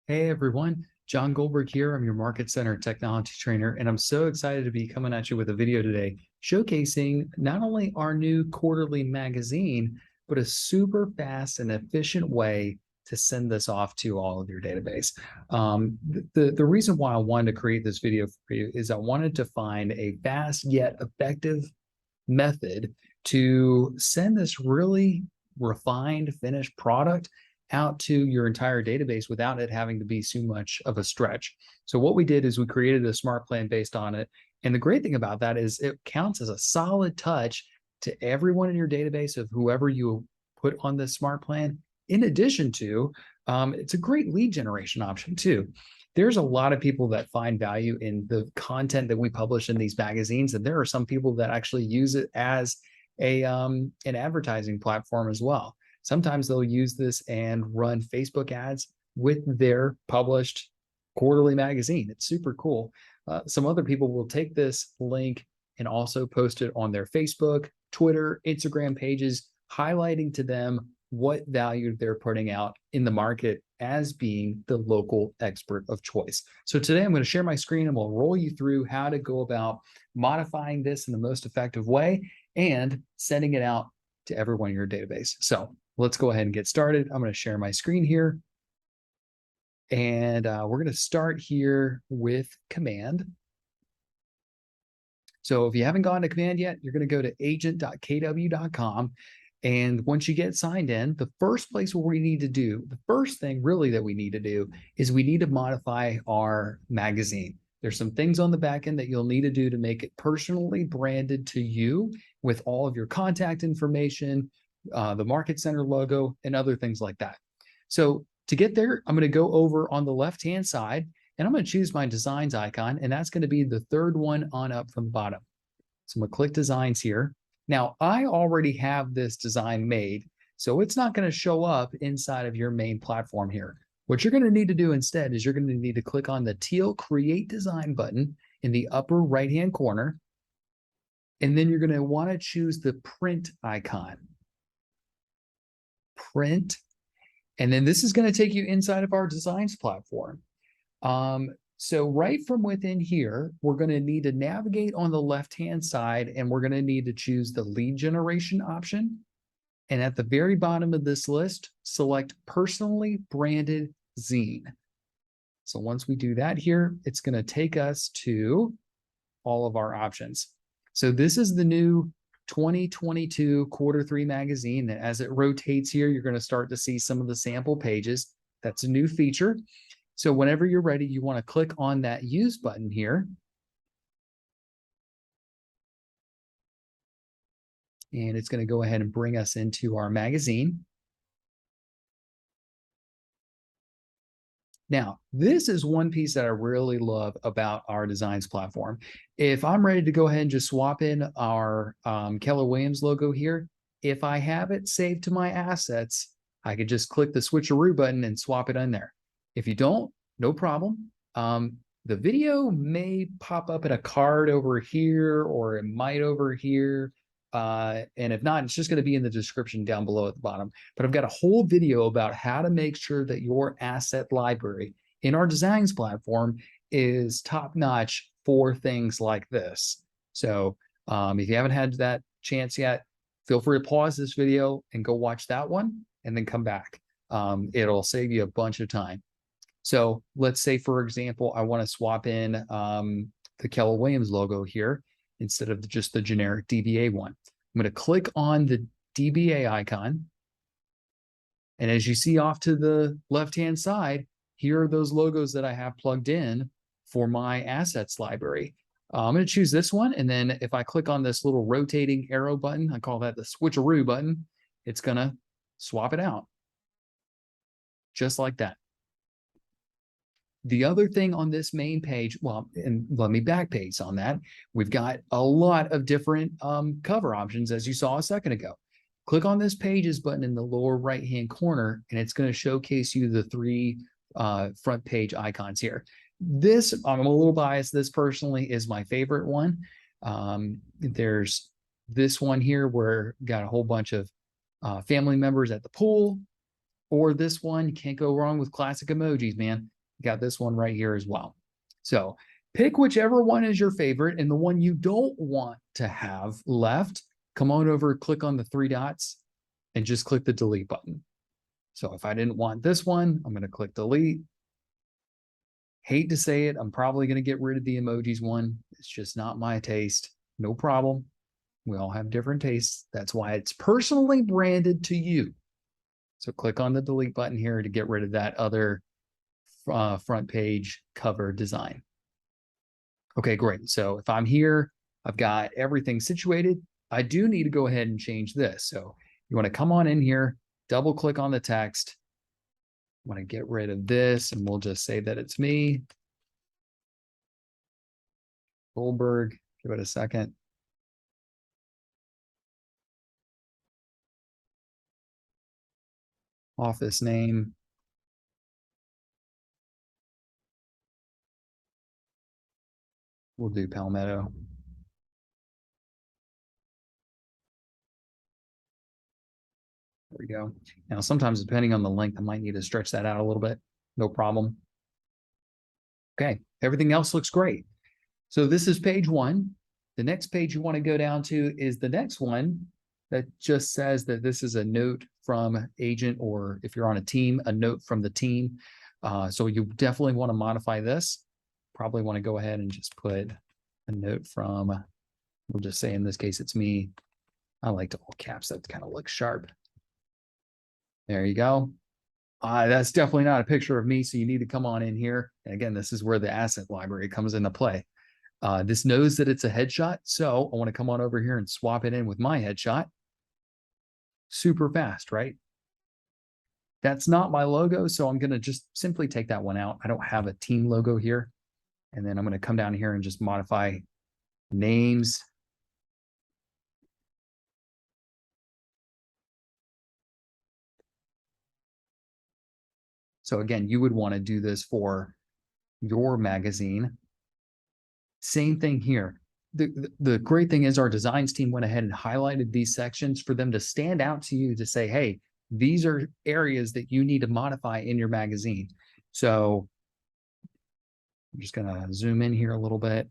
Hey everyone, John Goldberg here. I'm your Market Center technology trainer, and I'm so excited to be coming at you with a video today showcasing not only our new quarterly magazine, but a super fast and efficient way to send this off to all of your database. The reason why I wanted to create this video for you is I wanted to find a fast yet effective method to send this really refined finished product out to your entire database without it having to be too much of a stretch. So what we did is we created a smart plan based on it. And the great thing about that is it counts as a solid touch to everyone in your database of whoever you put on this smart plan. In addition to, it's a great lead generation option too. There's a lot of people that find value in the content that we publish in these magazines, and there are some people that actually use it as an advertising platform as well. Sometimes they'll use this and run Facebook ads with their published quarterly magazine. It's super cool. Some other people will take this link and also post it on their Facebook, Twitter, Instagram pages, highlighting to them what value they're putting out in the market as being the local expert of choice. So today I'm going to share my screen and we'll roll you through how to go about modifying this in the most effective way and sending it out to everyone in your database. So let's go ahead and get started. I'm going to share my screen here. And we're going to start here with command. So if you haven't gone to command yet, you're going to go to agent.kw.com. And once you get signed in, the first place where we need to do, the first thing really that we need to do is we need to modify our magazine. There's some things on the back end that you'll need to do to make it personally branded to you with all of your contact information, the Market Center logo, and other things like that. So to get there, I'm going to go over on the left-hand side, and I'm going to choose my designs icon, and that's going to be the third one on up from the bottom. So I'm going to click designs here. Now, I already have this design made, so it's not going to show up inside of your main platform here. What you're going to need to do instead is you're going to need to click on the teal Create Design button in the upper right-hand corner, and then you're going to want to choose the print icon. Print, and then this is going to take you inside of our designs platform. So right from within here, we're going to need to navigate on the left-hand side, and we're going to need to choose the lead generation option. And at the very bottom of this list, select personally branded zine. So once we do that here, it's going to take us to all of our options. So this is the new 2022 Q3 magazine. And as it rotates here, you're going to start to see some of the sample pages. That's a new feature. So whenever you're ready, you want to click on that use button here. And it's going to go ahead and bring us into our magazine. Now, this is one piece that I really love about our designs platform. If I'm ready to go ahead and just swap in our Keller Williams logo here, if I have it saved to my assets, I could just click the switcheroo button and swap it in there. If you don't, no problem. The video may pop up in a card over here, or it might over here. And if not, it's just going to be in the description down below at the bottom. But I've got a whole video about how to make sure that your asset library in our designs platform is top-notch for things like this. So if you haven't had that chance yet, feel free to pause this video and go watch that one and then come back. It'll save you a bunch of time. So let's say, for example, I want to swap in the Keller Williams logo here instead of just the generic DBA one. I'm going to click on the DBA icon. And as you see off to the left-hand side, here are those logos that I have plugged in for my assets library. I'm going to choose this one. And then if I click on this little rotating arrow button, I call that the switcheroo button, it's going to swap it out. Just like that. The other thing on this main page, well, and let me back page on that. We've got a lot of different cover options, as you saw a second ago. Click on this pages button in the lower right-hand corner, and it's going to showcase you the three front page icons here. This, I'm a little biased. This personally is my favorite one. There's this one here where got a whole bunch of family members at the pool, or this one, you can't go wrong with classic emojis, man. Got this one right here as well. So pick whichever one is your favorite, and the one you don't want to have left, come on over, click on the three dots, and just click the delete button. So if I didn't want this one, I'm going to click delete. Hate to say it, I'm probably going to get rid of the emojis one. It's just not my taste. No problem. We all have different tastes. That's why it's personally branded to you. So click on the delete button here to get rid of that other front page cover design. Okay, great. So if I'm here, I've got everything situated. I do need to go ahead and change this. So you want to come on in here, double click on the text. I want to get rid of this, and we'll just say that it's me, Goldberg. Give it a second. Office name. We'll do Palmetto. There we go. Now, sometimes depending on the length, I might need to stretch that out a little bit. No problem. Okay, everything else looks great. So this is page one. The next page you want to go down to is the next one that just says that this is a note from agent, or if you're on a team, a note from the team. So you definitely want to modify this. Probably want to go ahead and just put a note from, we'll just say in this case, it's me. I like to all caps. That kind of looks sharp. There you go. That's definitely not a picture of me. So you need to come on in here. And again, this is where the asset library comes into play. This knows that it's a headshot. So I want to come on over here and swap it in with my headshot. Super fast, right? That's not my logo. So I'm going to just simply take that one out. I don't have a team logo here. And then I'm going to come down here and just modify names. So again, you would want to do this for your magazine. Same thing here. The great thing is our designs team went ahead and highlighted these sections for them to stand out to you to say, hey, these are areas that you need to modify in your magazine. So I'm just going to zoom in here a little bit.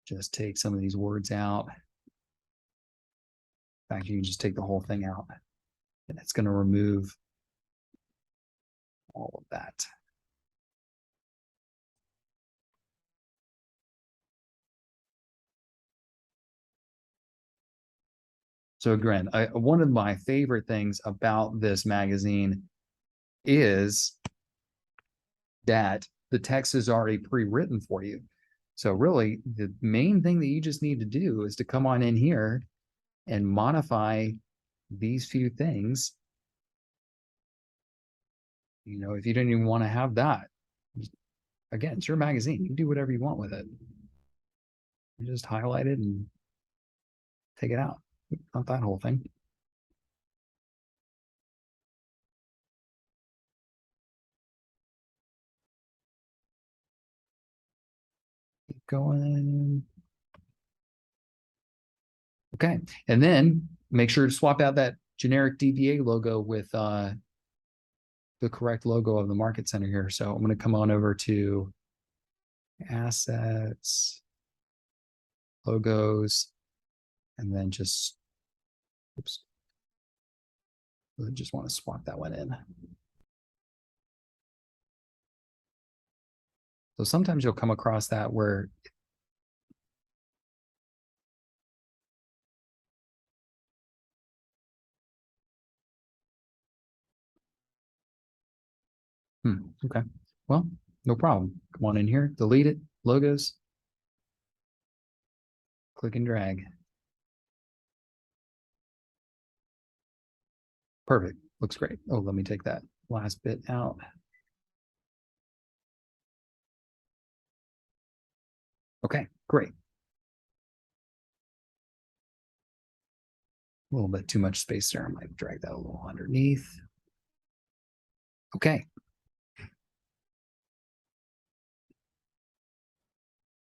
Just take some of these words out. In fact, you can just take the whole thing out, and it's going to remove all of that. So again, one of my favorite things about this magazine is that the text is already pre-written for you. So really, the main thing that you just need to do is to come on in here and modify these few things. You know, if you didn't even want to have that, again, it's your magazine. You can do whatever you want with it. You just highlight it and take it out. Not that whole thing. Keep going. Okay, and then make sure to swap out that generic DBA logo with the correct logo of the market center here. So I'm going to come on over to assets, logos, and then just, oops, I just want to swap that one in. So sometimes you'll come across that where okay, well, no problem. Come on in here, delete it, logos, click and drag. Perfect, looks great. Oh, let me take that last bit out. Okay, great. A little bit too much space there. I might drag that a little underneath. Okay.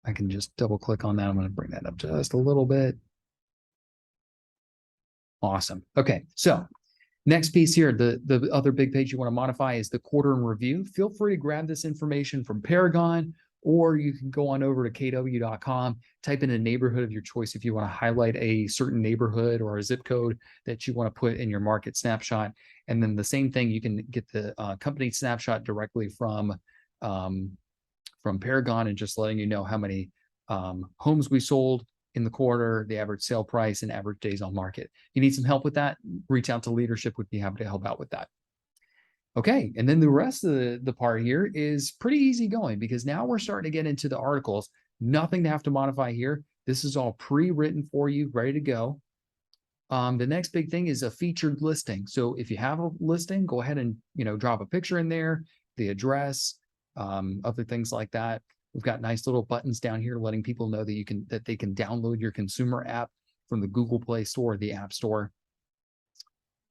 I can just double click on that. I'm going to bring that up just a little bit. Awesome. Okay. So Next piece here, the other big page you want to modify is the quarter in review. Feel free to grab this information from Paragon, or you can go on over to kw.com, type in a neighborhood of your choice if you want to highlight a certain neighborhood or a zip code that you want to put in your market snapshot. And then the same thing, you can get the company snapshot directly from Paragon, and just letting you know how many homes we sold in the quarter, the average sale price, and average days on market. If you need some help with that, reach out to leadership. Would be happy to help out with that. Okay, and then the rest of the part here is pretty easy going, because now we're starting to get into the articles. Nothing to have to modify here. This is all pre-written for you, ready to go. The next big thing is a featured listing. So if you have a listing, go ahead and drop a picture in there, the address, other things like that. We've got nice little buttons down here letting people know that they can download your consumer app from the Google Play Store or the App Store.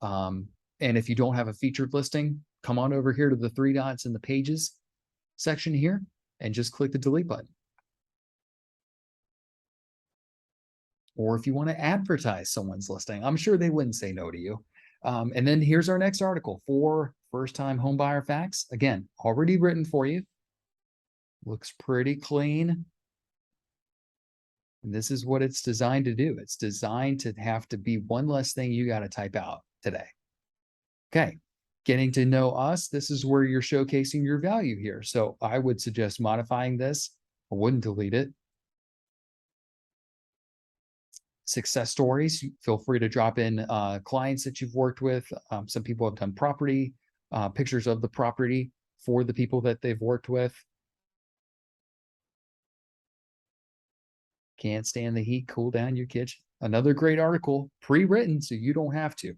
And if you don't have a featured listing, come on over here to the 3 dots in the pages section here and just click the delete button. Or if you want to advertise someone's listing, I'm sure they wouldn't say no to you. And then here's our next article for first-time homebuyer facts. Again, already written for you. Looks pretty clean. And this is what it's designed to do. It's designed to have to be one less thing you got to type out today. Okay, getting to know us. This is where you're showcasing your value here. So I would suggest modifying this. I wouldn't delete it. Success stories. Feel free to drop in clients that you've worked with. Some people have done property, pictures of the property for the people that they've worked with. Can't stand the heat, cool down your kitchen. Another great article, pre-written, so you don't have to.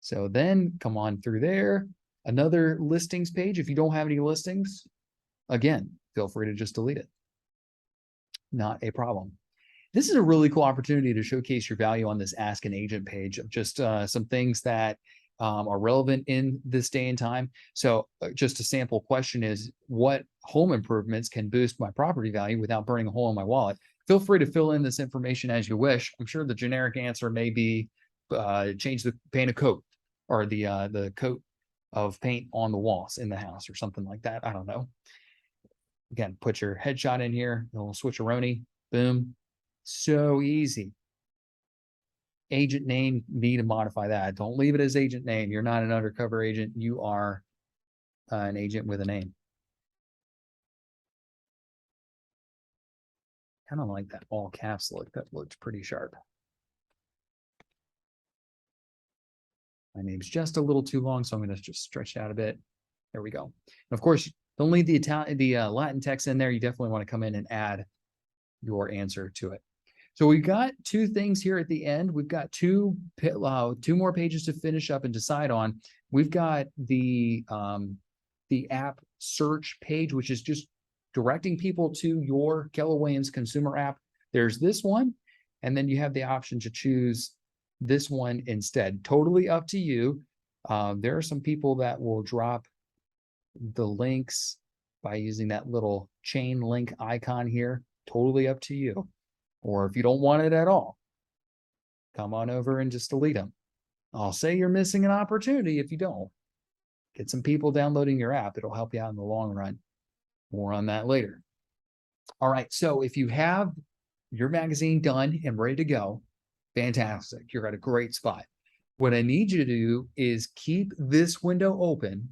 So then come on through there. Another listings page. If you don't have any listings, again, feel free to just delete it. Not a problem. This is a really cool opportunity to showcase your value on this Ask an Agent page of just some things that are relevant in this day and time. So just a sample question is, what home improvements can boost my property value without burning a hole in my wallet? Feel free to fill in this information as you wish. I'm sure the generic answer may be change the paint of coat, or the coat of paint on the walls in the house, or something like that. I don't know. Again, put your headshot in here, a little switcheroni, boom. So easy. Agent name, need to modify that. Don't leave it as agent name. You're not an undercover agent. You are an agent with a name. Kind of like that all caps look. That looks pretty sharp. My name's just a little too long, so I'm going to just stretch it out a bit. There we go. And of course, don't leave the Latin text in there. You definitely want to come in and add your answer to it. So we've got 2 things here at the end. We've got two more pages to finish up and decide on. We've got the app search page, which is just directing people to your Keller Williams consumer app. There's this one, and then you have the option to choose this one instead. Totally up to you. There are some people that will drop the links by using that little chain link icon here. Totally up to you. Or if you don't want it at all, come on over and just delete them. I'll say you're missing an opportunity if you don't. Get some people downloading your app. It'll help you out in the long run. More on that later. All right, so if you have your magazine done and ready to go, fantastic. You're at a great spot. What I need you to do is keep this window open,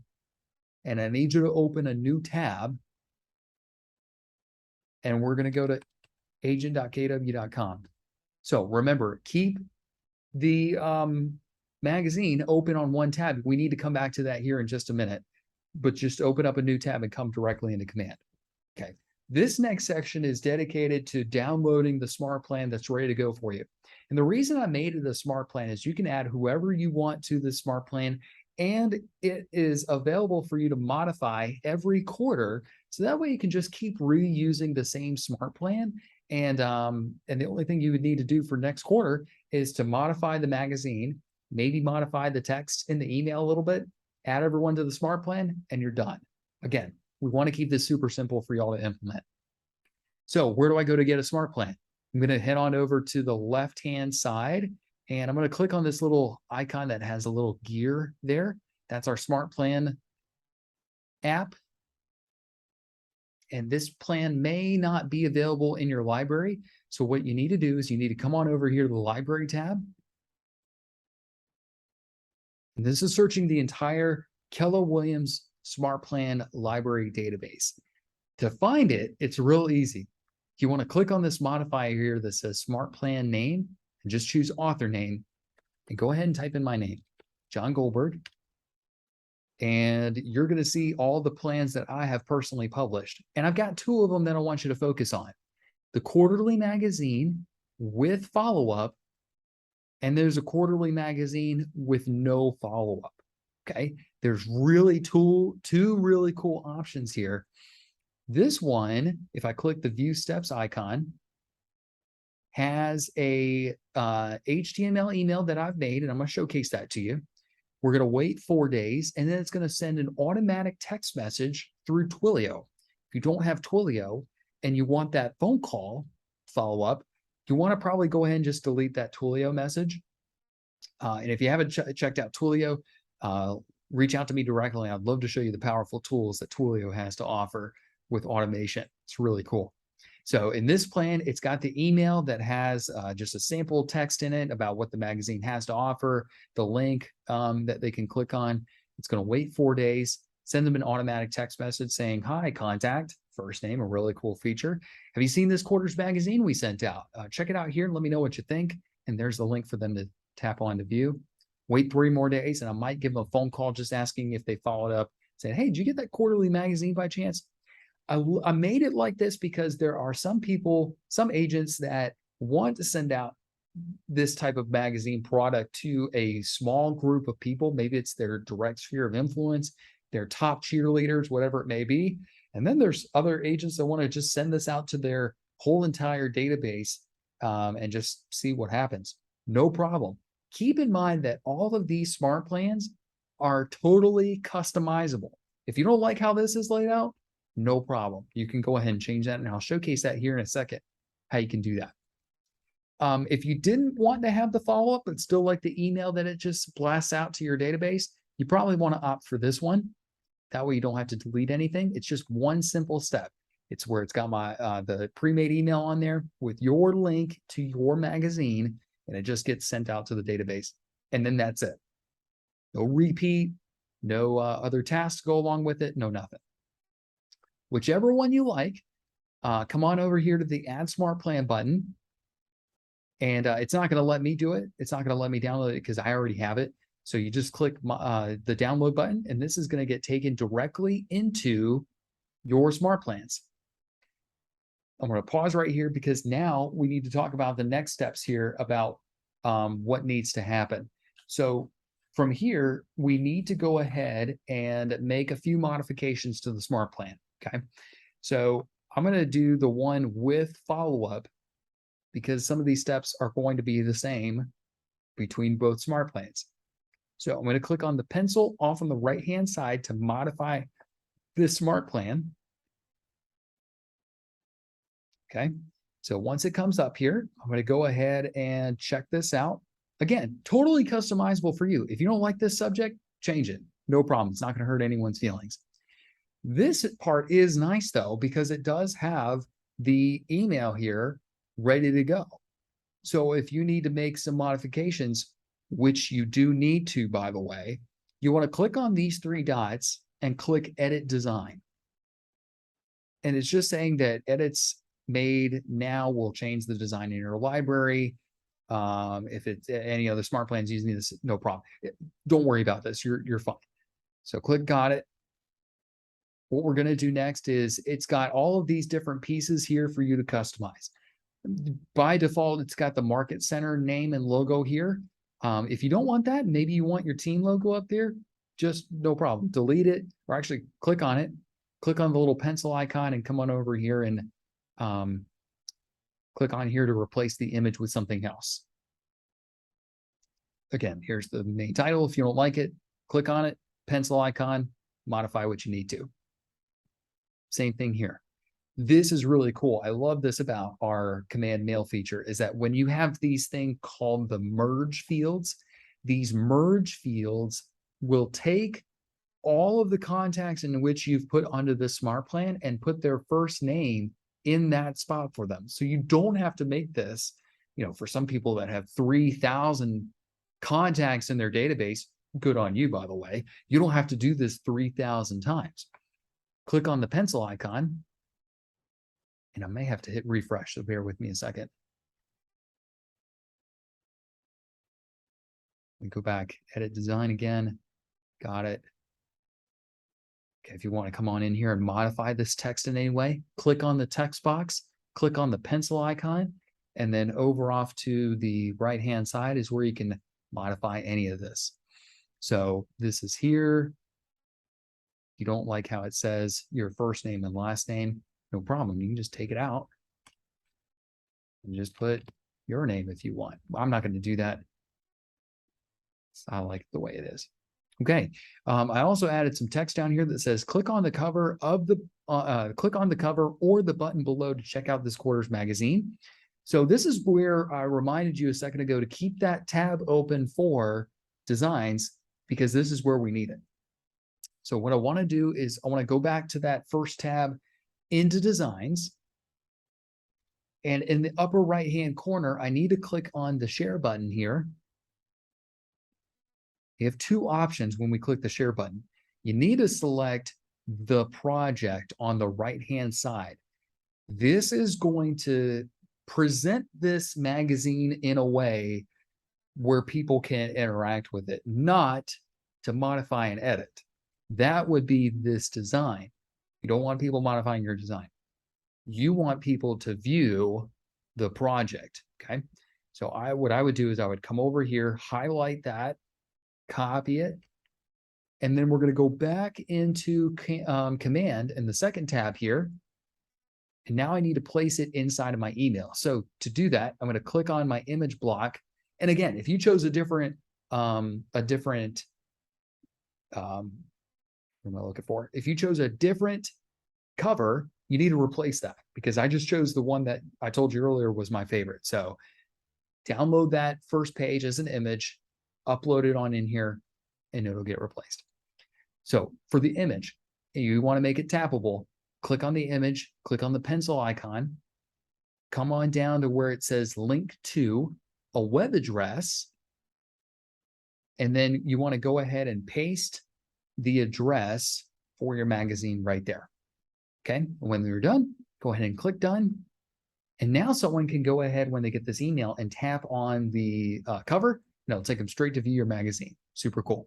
and I need you to open a new tab, and we're going to go to agent.kw.com. So remember, keep the magazine open on one tab. We need to come back to that here in just a minute, but just open up a new tab and come directly into command. Okay. This next section is dedicated to downloading the smart plan that's ready to go for you. And the reason I made it a smart plan is you can add whoever you want to the smart plan, and it is available for you to modify every quarter. So that way you can just keep reusing the same smart plan. And the only thing you would need to do for next quarter is to modify the magazine, maybe modify the text in the email a little bit, add everyone to the smart plan, and you're done. Again, we want to keep this super simple for y'all to implement. So where do I go to get a smart plan? I'm going to head on over to the left-hand side And I'm going to click on this little icon that has a little gear there. That's our Smart Plan app. And this plan may not be available in your library. So what you need to do is you need to come on over here to the library tab. And this is searching the entire Keller Williams Smart Plan library database. To find it, it's real easy. You want to click on this modifier here that says Smart Plan Name and just choose author name and go ahead and type in my name, John Goldberg. And you're going to see all the plans that I have personally published. And I've got 2 of them that I want you to focus on. The quarterly magazine with follow-up, and there's a quarterly magazine with no follow-up. Okay, there's really two really cool options here. This one, if I click the View Steps icon, has a HTML email that I've made, and I'm going to showcase that to you. We're going to wait 4 days, and then it's going to send an automatic text message through Twilio. If you don't have Twilio and you want that phone call follow-up, you want to probably go ahead and just delete that Twilio message. And if you haven't checked out Twilio, reach out to me directly. I'd love to show you the powerful tools that Twilio has to offer with automation. It's really cool. So in this plan, it's got the email that has just a sample text in it about what the magazine has to offer, the link that they can click on. It's going to wait 4 days, send them an automatic text message saying, hi, contact, first name, a really cool feature. Have you seen this quarter's magazine we sent out? Check it out here and let me know what you think. And there's the link for them to tap on to view. Wait 3 more days, and I might give them a phone call just asking if they followed up, saying, hey, did you get that quarterly magazine by chance? I made it like this because there are some people, some agents that want to send out this type of magazine product to a small group of people. Maybe it's their direct sphere of influence, their top cheerleaders, whatever it may be. And then there's other agents that want to just send this out to their whole entire database and just see what happens. No problem. Keep in mind that all of these smart plans are totally customizable. If you don't like how this is laid out, no problem. You can go ahead and change that, and I'll showcase that here in a second, how you can do that. If you didn't want to have the follow-up, but still like the email that it just blasts out to your database, you probably want to opt for this one. That way you don't have to delete anything. It's just one simple step. It's where it's got my the pre-made email on there with your link to your magazine, and it just gets sent out to the database. And then that's it. No repeat, no other tasks go along with it, no nothing. Whichever one you like, come on over here to the Add Smart Plan button. And it's not going to let me do it. It's not going to let me download it because I already have it. So you just click the download button, and this is going to get taken directly into your smart plans. I'm going to pause right here because now we need to talk about the next steps here about what needs to happen. So from here, we need to go ahead and make a few modifications to the smart plan. Okay, so I'm going to do the one with follow-up because some of these steps are going to be the same between both smart plans. So I'm going to click on the pencil off on the right-hand side to modify this smart plan. Okay, so once it comes up here, I'm going to go ahead and check this out. Again, totally customizable for you. If you don't like this subject, change it. No problem. It's not going to hurt anyone's feelings. This part is nice though, because it does have the email here ready to go. So if you need to make some modifications, which you do need to, by the way, you want to click on these 3 dots and click Edit Design. And it's just saying that edits made now will change the design in your library. If it's any other smart plans using this, no problem. Don't worry about this. You're fine. So click Got It. What we're going to do next is it's got all of these different pieces here for you to customize. By default, it's got the Market Center name and logo here. If you don't want that, maybe you want your team logo up there, just no problem. Delete it, or actually click on it. Click on the little pencil icon and come on over here and click on here to replace the image with something else. Again, here's the main title. If you don't like it, click on it, pencil icon, modify what you need to. Same thing here. This is really cool. I love this about our command mail feature is that when you have these things called the merge fields, these merge fields will take all of the contacts in which you've put onto the smart plan and put their first name in that spot for them. So you don't have to make this, for some people that have 3,000 contacts in their database, good on you, by the way, you don't have to do this 3,000 times. Click on the pencil icon, and I may have to hit refresh, so bear with me a second. We go back, edit design again. Got it. Okay, if you want to come on in here and modify this text in any way, click on the text box, click on the pencil icon, and then over off to the right-hand side is where you can modify any of this. So this is here. You don't like how it says your first name and last name, no problem. You can just take it out and just put your name if you want. I'm not going to do that. I like the way it is. Okay. I also added some text down here that says, click on the cover of the, click on the cover or the button below to check out this quarter's magazine. So this is where I reminded you a second ago to keep that tab open for designs, because this is where we need it. So what I want to do is I want to go back to that first tab into designs. And in the upper right-hand corner, I need to click on the share button here. You have two options when we click the share button. You need to select the project on the right-hand side. This is going to present this magazine in a way where people can interact with it, not to modify and edit. That would be this design. You don't want people modifying your design. You want people to view the project, okay? So what I would do is I would come over here, highlight that, copy it, and then we're going to go back into command in the second tab here. And now I need to place it inside of my email. So to do that, I'm going to click on my image block. And again, if you chose a different, what am I looking for? If you chose a different cover, you need to replace that, because I just chose the one that I told you earlier was my favorite. So download that first page as an image, upload it on in here, and it'll get replaced. So for the image, you want to make it tappable. Click on the image, click on the pencil icon, come on down to where it says link to a web address, and then you want to go ahead and paste the address for your magazine right there. Okay, and when you're done, go ahead and click done. And now someone can go ahead when they get this email and tap on the cover, and it'll take them straight to view your magazine. Super cool.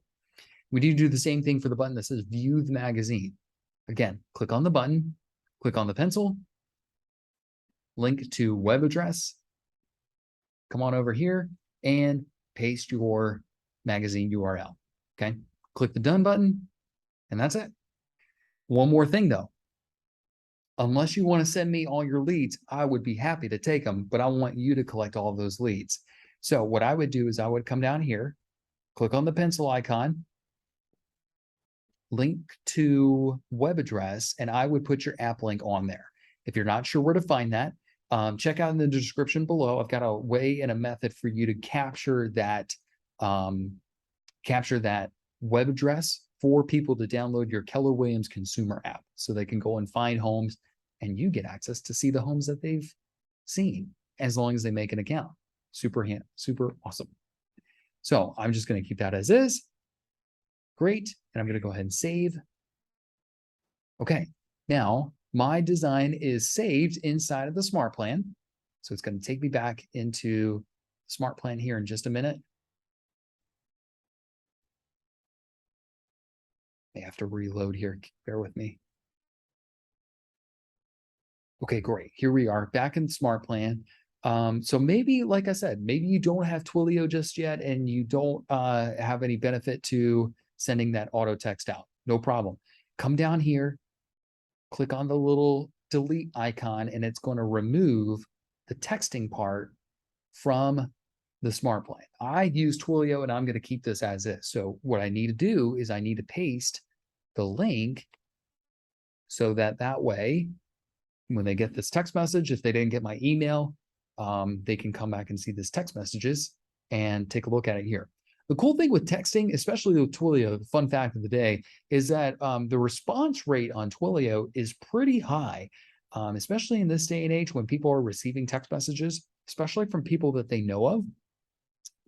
We need to do the same thing for the button that says view the magazine. Again, click on the button, click on the pencil, link to web address, come on over here and paste your magazine URL. Okay, click the done button, and that's it. One more thing though. Unless you want to send me all your leads, I would be happy to take them, but I want you to collect all of those leads. So what I would do is I would come down here, click on the pencil icon, link to web address, and I would put your app link on there. If you're not sure where to find that, check out in the description below. I've got a way and a method for you to capture that web address for people to download your Keller Williams consumer app, so they can go and find homes, and you get access to see the homes that they've seen as long as they make an account. Super awesome. So I'm just going to keep that as is. Great. And I'm going to go ahead and save. Okay. Now my design is saved inside of the smart plan. So it's going to take me back into smart plan here in just a minute. I have to reload here. Bear with me. Okay, great. Here we are back in the smart plan. So maybe, like I said, maybe you don't have Twilio just yet and you don't have any benefit to sending that auto text out. No problem. Come down here, click on the little delete icon, and it's going to remove the texting part from the smart plan. I use Twilio and I'm going to keep this as is. So what I need to do is I need to paste the link so that way When they get this text message, if they didn't get my email, they can come back and see this text messages and take a look at it here. The cool thing with texting, especially with Twilio, the fun fact of the day, is that the response rate on Twilio is pretty high, especially in this day and age when people are receiving text messages, especially from people that they know of.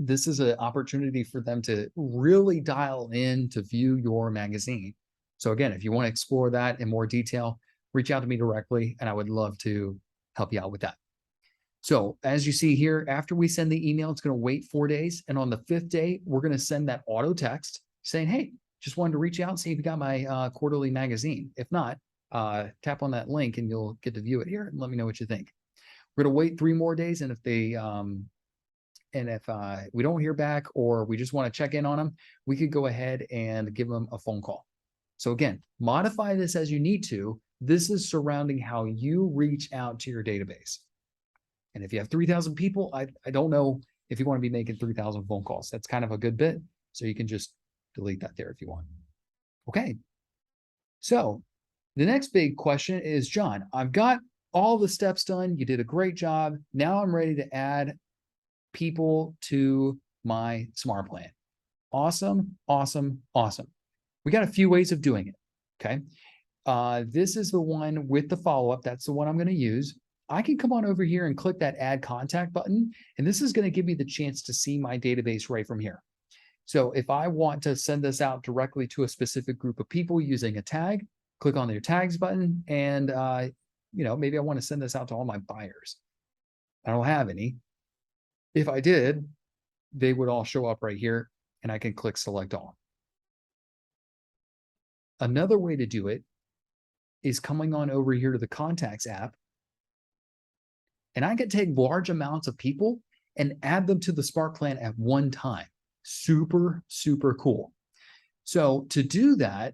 This is an opportunity for them to really dial in to view your magazine. So again, if you want to explore that in more detail, reach out to me directly, and I would love to help you out with that. So as you see here, after we send the email, it's going to wait 4 days. And on the 5th day, we're going to send that auto text saying, hey, just wanted to reach out and see if you got my quarterly magazine. If not, tap on that link and you'll get to view it here and let me know what you think. We're going to wait 3 more days. And if they, we don't hear back or we just want to check in on them, we could go ahead and give them a phone call. So again, modify this as you need to. This is surrounding how you reach out to your database. And if you have 3,000 people, I don't know if you want to be making 3,000 phone calls. That's kind of a good bit. So you can just delete that there if you want. Okay. So the next big question is, John, I've got all the steps done. You did a great job. Now I'm ready to add people to my smart plan. Awesome, awesome, awesome. We got a few ways of doing it. Okay. This is the one with the follow-up. That's the one I'm going to use. I can come on over here and click that add contact button, and this is going to give me the chance to see my database right from here. So if I want to send this out directly to a specific group of people using a tag, click on their tags button, and maybe I want to send this out to all my buyers. I don't have any. If I did, they would all show up right here, and I can click select all. Another way to do it is coming on over here to the contacts app, and I can take large amounts of people and add them to the smart plan at one time. Super, super cool. So to do that,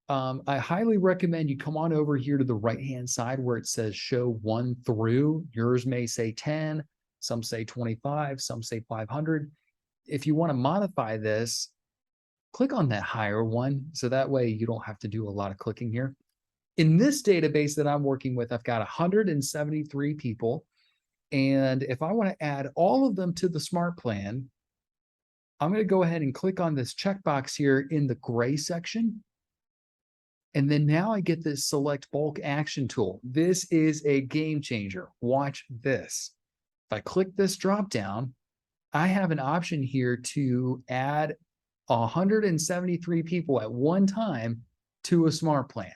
I highly recommend you come on over here to the right-hand side where it says show 1 through. Yours may say 10, some say 25, some say 500. If you want to modify this, click on that higher one. So that way you don't have to do a lot of clicking here. In this database that I'm working with, I've got 173 people. And if I want to add all of them to the smart plan, I'm going to go ahead and click on this checkbox here in the gray section. And then now I get this select bulk action tool. This is a game changer. Watch this. If I click this drop down, I have an option here to add 173 people at one time to a smart plan.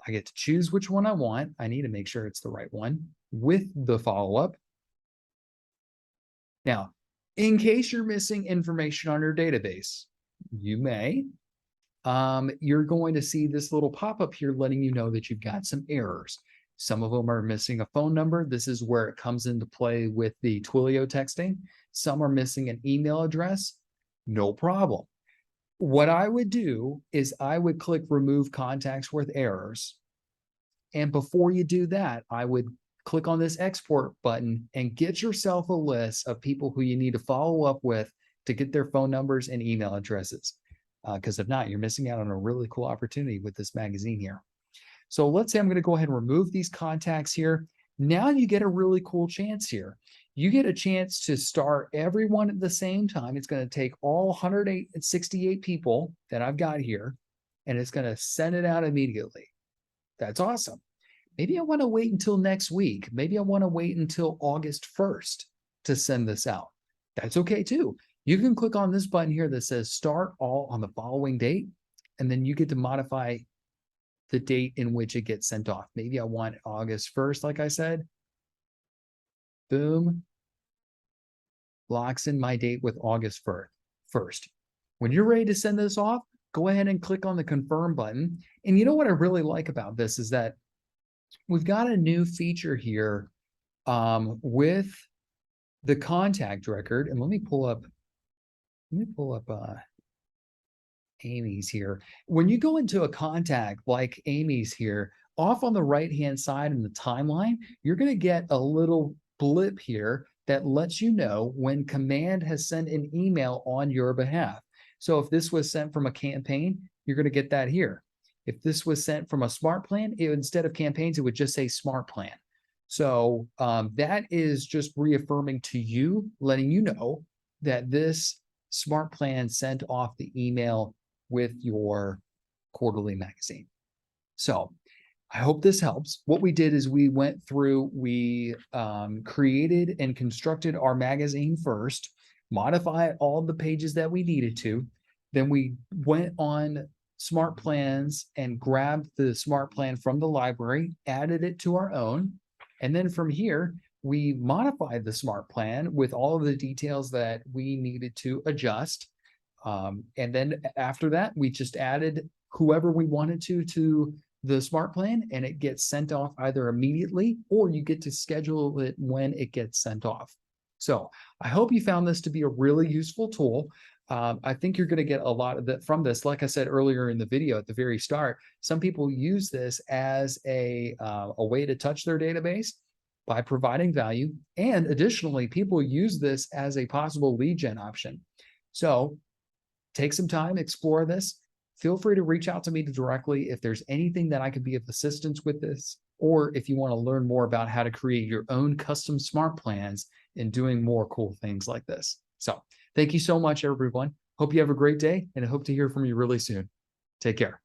I get to choose which one I want. I need to make sure it's the right one with the follow-up. Now, in case you're missing information on your database, you may, you're going to see this little pop-up here letting you know that you've got some errors. Some of them are missing a phone number. This is where it comes into play with the Twilio texting. Some are missing an email address. No problem. What I would do is I would click remove contacts with errors. And before you do that, I would click on this export button and get yourself a list of people who you need to follow up with to get their phone numbers and email addresses. Because if not, you're missing out on a really cool opportunity with this magazine here. So let's say I'm going to go ahead and remove these contacts here. Now you get a really cool chance here. You get a chance to start everyone at the same time. It's going to take all 168 people that I've got here, and it's going to send it out immediately. That's awesome. Maybe I want to wait until next week. Maybe I want to wait until August 1st to send this out. That's okay too. You can click on this button here that says start all on the following date, and then you get to modify the date in which it gets sent off. Maybe I want August 1st, like I said. Boom. Locks in my date with August 1st. When you're ready to send this off, go ahead and click on the confirm button. And you know what I really like about this is that we've got a new feature here with the contact record. And let me pull up Amy's here. When you go into a contact like Amy's here, off on the right-hand side in the timeline, you're going to get a little blip here that lets you know when Command has sent an email on your behalf. So if this was sent from a campaign, you're going to get that here. If this was sent from a smart plan, instead of campaigns, it would just say smart plan. So that is just reaffirming to you, letting you know that this smart plan sent off the email with your quarterly magazine. So I hope this helps. What we did is we went through, we created and constructed our magazine first, modified all the pages that we needed to. Then we went on Smart Plans and grabbed the Smart Plan from the library, added it to our own. And then from here, we modified the Smart Plan with all of the details that we needed to adjust. And then after that, we just added whoever we wanted to the smart plan, and it gets sent off either immediately or you get to schedule it when it gets sent off. So I hope you found this to be a really useful tool. I think you're going to get a lot of that from this. Like I said earlier in the video at the very start, some people use this as a way to touch their database by providing value. And additionally, people use this as a possible lead gen option. So take some time, explore this. Feel free to reach out to me directly if there's anything that I could be of assistance with this, or if you want to learn more about how to create your own custom smart plans and doing more cool things like this. So thank you so much, everyone. Hope you have a great day, and I hope to hear from you really soon. Take care.